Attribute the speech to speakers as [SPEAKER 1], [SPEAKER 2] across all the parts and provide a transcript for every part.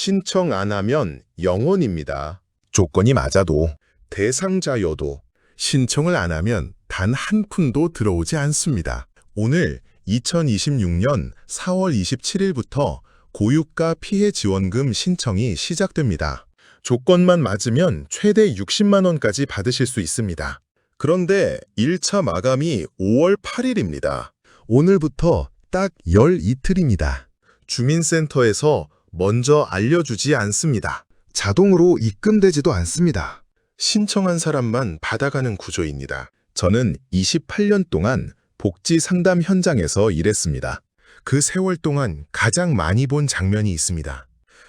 [SPEAKER 1] 신청 안 하면 0원입니다. 조건이 맞아도, 대상자여도 신청을 안 하면 단 한 푼도 들어오지 않습니다. 오늘 2026년 4월 27일부터 고유가 피해 지원금 신청이 시작됩니다. 조건만 맞으면 최대 60만 원까지 받으실 수 있습니다. 그런데 1차 마감이 5월 8일입니다. 오늘부터 딱 열 이틀입니다. 주민센터에서 먼저 알려주지 않습니다. 자동으로 입금되지도 않습니다. 신청한 사람만 받아가는 구조입니다. 저는 28년 동안 복지 상담 현장에서 일했습니다. 그 세월 동안 가장 많이 본 장면이 있습니다.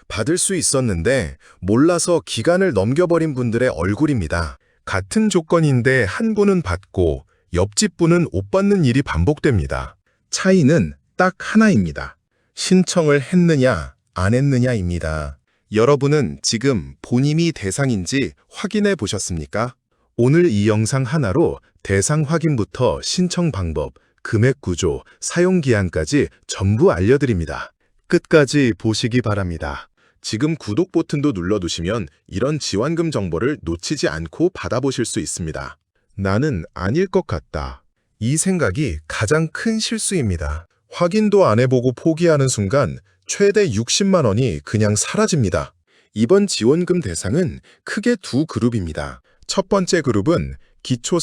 [SPEAKER 1] 받을 수 있었는데 몰라서 기간을 넘겨버린 분들의 얼굴입니다. 같은 조건인데 한 분은 받고 옆집 분은 못 받는 일이 반복됩니다. 차이는 딱 하나입니다. 신청을 했느냐 안 했느냐입니다. 여러분은 지금 본인이 대상인지 확인해 보셨습니까? 오늘 이 영상 하나로 대상 확인부터 신청 방법, 금액 구조, 사용 기한까지 전부 알려드립니다. 끝까지 보시기 바랍니다. 지금 구독 버튼도 눌러두시면 이런 지원금 정보를 놓치지 않고 받아보실 수 있습니다. 나는 아닐 것 같다. 이 생각이 가장 큰 실수입니다. 확인도 안 해보고 포기하는 순간 최대 60만 원이 그냥 사라집니다. 이번 지원금 대상은 크게 두 그룹입니다. 첫 번째 그룹은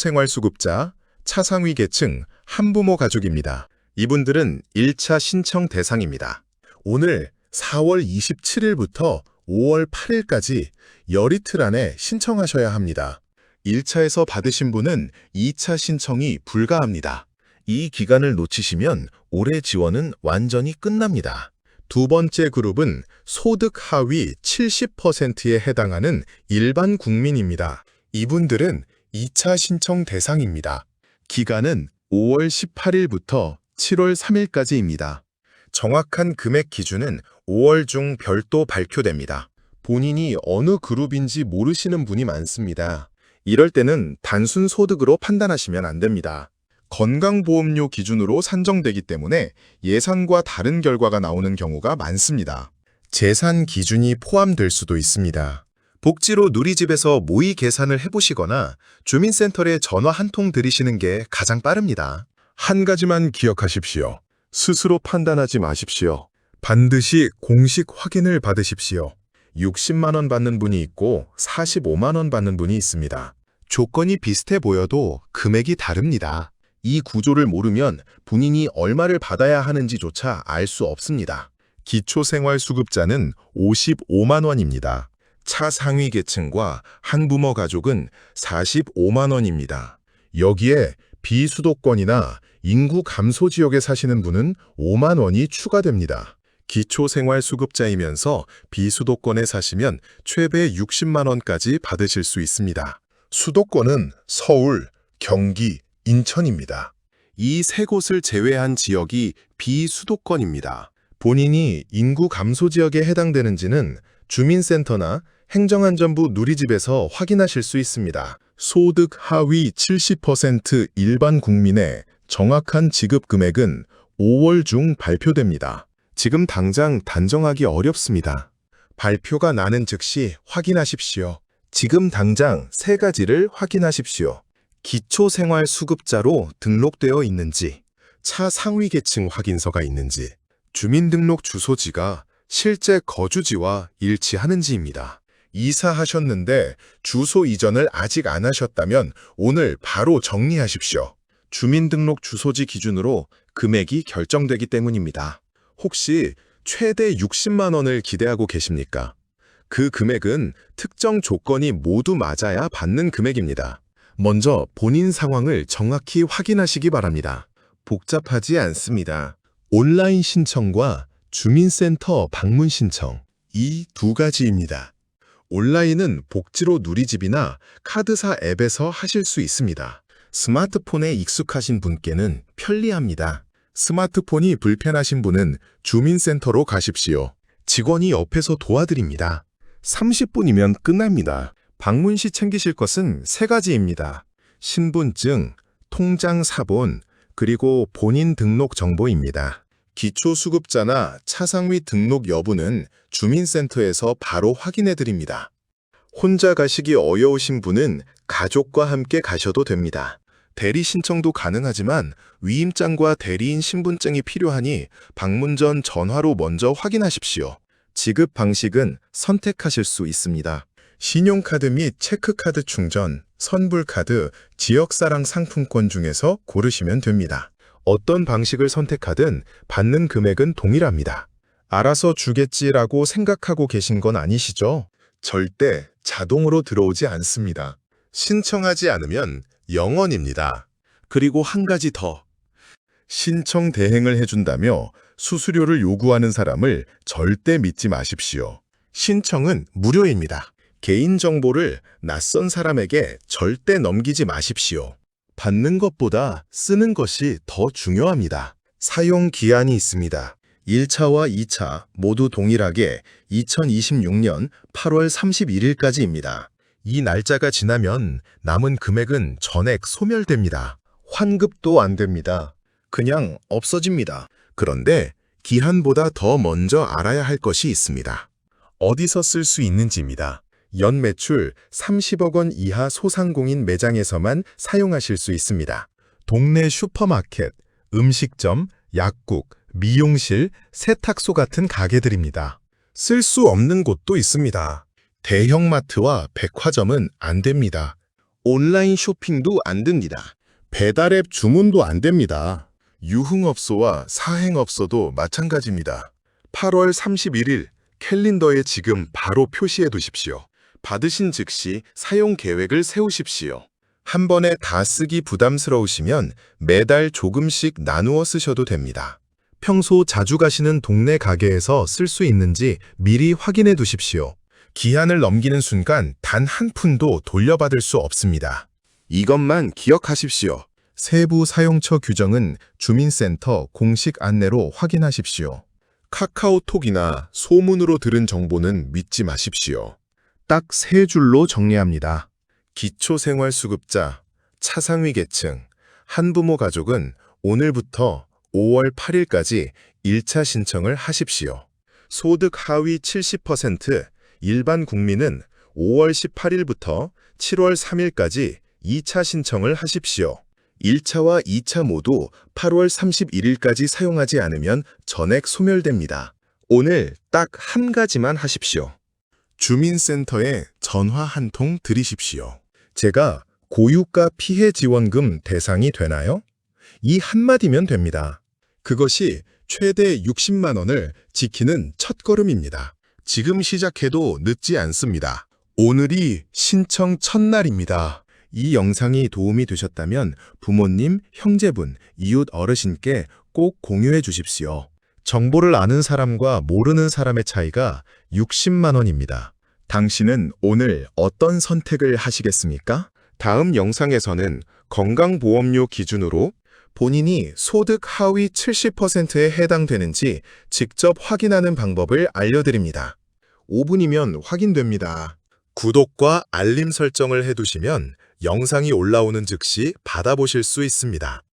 [SPEAKER 1] 기초생활수급자, 차상위 계층, 한부모 가족입니다. 이분들은 1차 신청 대상입니다. 오늘 4월 27일부터 5월 8일까지 열 이틀 안에 신청하셔야 합니다. 1차에서 받으신 분은 2차 신청이 불가합니다. 이 기간을 놓치시면 올해 지원은 완전히 끝납니다. 두 번째 그룹은 소득 하위 70%에 해당하는 일반 국민입니다. 이분들은 2차 신청 대상입니다. 기간은 5월 18일부터 7월 3일까지입니다. 정확한 금액 기준은 5월 중 별도 발표됩니다. 본인이 어느 그룹인지 모르시는 분이 많습니다. 이럴 때는 단순 소득으로 판단하시면 안 됩니다. 건강보험료 기준으로 산정되기 때문에 예상과 다른 결과가 나오는 경우가 많습니다. 재산 기준이 포함될 수도 있습니다. 복지로 누리집에서 모의 계산을 해보시거나 주민센터에 전화 한 통 드리시는 게 가장 빠릅니다. 한 가지만 기억하십시오. 스스로 판단하지 마십시오. 반드시 공식 확인을 받으십시오. 60만 원 받는 분이 있고 45만 원 받는 분이 있습니다. 조건이 비슷해 보여도 금액이 다릅니다. 이 구조를 모르면 본인이 얼마를 받아야 하는지조차 알 수 없습니다. 기초생활수급자는 55만 원입니다. 차상위 계층과 한부모 가족은 45만 원입니다. 여기에 비수도권이나 인구 감소 지역에 사시는 분은 5만 원이 추가됩니다. 기초생활수급자이면서 비수도권에 사시면 최대 60만 원까지 받으실 수 있습니다. 수도권은 서울, 경기, 인천입니다. 이 세 곳을 제외한 지역이 비수도권입니다. 본인이 인구 감소 지역에 해당되는지는 주민센터나 행정안전부 누리집에서 확인하실 수 있습니다. 소득 하위 70% 일반 국민의 정확한 지급 금액은 5월 중 발표됩니다. 지금 당장 단정하기 어렵습니다. 발표가 나는 즉시 확인하십시오. 지금 당장 세 가지를 확인하십시오. 기초생활수급자로 등록되어 있는지, 차상위 계층 확인서가 있는지, 주민등록 주소지가 실제 거주지와 일치하는지입니다. 이사하셨는데 주소 이전을 아직 안 하셨다면 오늘 바로 정리하십시오. 주민등록 주소지 기준으로 금액이 결정되기 때문입니다. 혹시 최대 60만 원을 기대하고 계십니까? 그 금액은 특정 조건이 모두 맞아야 받는 금액입니다. 먼저 본인 상황을 정확히 확인하시기 바랍니다. 복잡하지 않습니다. 온라인 신청과 주민센터 방문 신청, 이 두 가지입니다. 온라인은 복지로 누리집이나 카드사 앱에서 하실 수 있습니다. 스마트폰에 익숙하신 분께는 편리합니다. 스마트폰이 불편하신 분은 주민센터로 가십시오. 직원이 옆에서 도와드립니다. 30분이면 끝납니다. 방문 시 챙기실 것은 세 가지입니다. 신분증, 통장 사본, 그리고 본인 등록 정보입니다. 기초수급자나 차상위 등록 여부는 주민센터에서 바로 확인해 드립니다. 혼자 가시기 어려우신 분은 가족과 함께 가셔도 됩니다. 대리 신청도 가능하지만 위임장과 대리인 신분증이 필요하니 방문 전 전화로 먼저 확인하십시오. 지급 방식은 선택하실 수 있습니다. 신용카드 및 체크카드 충전, 선불카드, 지역사랑 상품권 중에서 고르시면 됩니다. 어떤 방식을 선택하든 받는 금액은 동일합니다. 알아서 주겠지라고 생각하고 계신 건 아니시죠? 절대 자동으로 들어오지 않습니다. 신청하지 않으면 0원입니다. 그리고 한 가지 더. 신청 대행을 해준다며 수수료를 요구하는 사람을 절대 믿지 마십시오. 신청은 무료입니다. 개인정보를 낯선 사람에게 절대 넘기지 마십시오. 받는 것보다 쓰는 것이 더 중요합니다. 사용 기한이 있습니다. 1차와 2차 모두 동일하게 2026년 8월 31일까지입니다. 이 날짜가 지나면 남은 금액은 전액 소멸됩니다. 환급도 안 됩니다. 그냥 없어집니다. 그런데 기한보다 더 먼저 알아야 할 것이 있습니다. 어디서 쓸 수 있는지입니다. 연 매출 30억 원 이하 소상공인 매장에서만 사용하실 수 있습니다. 동네 슈퍼마켓, 음식점, 약국, 미용실, 세탁소 같은 가게들입니다. 쓸 수 없는 곳도 있습니다. 대형마트와 백화점은 안 됩니다. 온라인 쇼핑도 안 됩니다. 배달앱 주문도 안 됩니다. 유흥업소와 사행업소도 마찬가지입니다. 8월 31일 캘린더에 지금 바로 표시해 두십시오. 받으신 즉시 사용 계획을 세우십시오. 한 번에 다 쓰기 부담스러우시면 매달 조금씩 나누어 쓰셔도 됩니다. 평소 자주 가시는 동네 가게에서 쓸 수 있는지 미리 확인해 두십시오. 기한을 넘기는 순간 단 한 푼도 돌려받을 수 없습니다. 이것만 기억하십시오. 세부 사용처 규정은 주민센터 공식 안내로 확인하십시오. 카카오톡이나 소문으로 들은 정보는 믿지 마십시오. 딱 3줄로 정리합니다. 기초생활수급자, 차상위 계층, 한부모 가족은 오늘부터 5월 8일까지 1차 신청을 하십시오. 소득 하위 70%, 일반 국민은 5월 18일부터 7월 3일까지 2차 신청을 하십시오. 1차와 2차 모두 8월 31일까지 사용하지 않으면 전액 소멸됩니다. 오늘 딱 한 가지만 하십시오. 주민센터에 전화 한 통 드리십시오. 제가 고유가 피해 지원금 대상이 되나요? 이 한마디면 됩니다. 그것이 최대 60만 원을 지키는 첫걸음입니다. 지금 시작해도 늦지 않습니다. 오늘이 신청 첫날입니다. 이 영상이 도움이 되셨다면 부모님, 형제분, 이웃 어르신께 꼭 공유해 주십시오. 정보를 아는 사람과 모르는 사람의 차이가 60만 원입니다. 당신은 오늘 어떤 선택을 하시겠습니까? 다음 영상에서는 건강보험료 기준으로 본인이 소득 하위 70%에 해당되는지 직접 확인하는 방법을 알려드립니다. 5분이면 확인됩니다. 구독과 알림 설정을 해두시면 영상이 올라오는 즉시 받아보실 수 있습니다.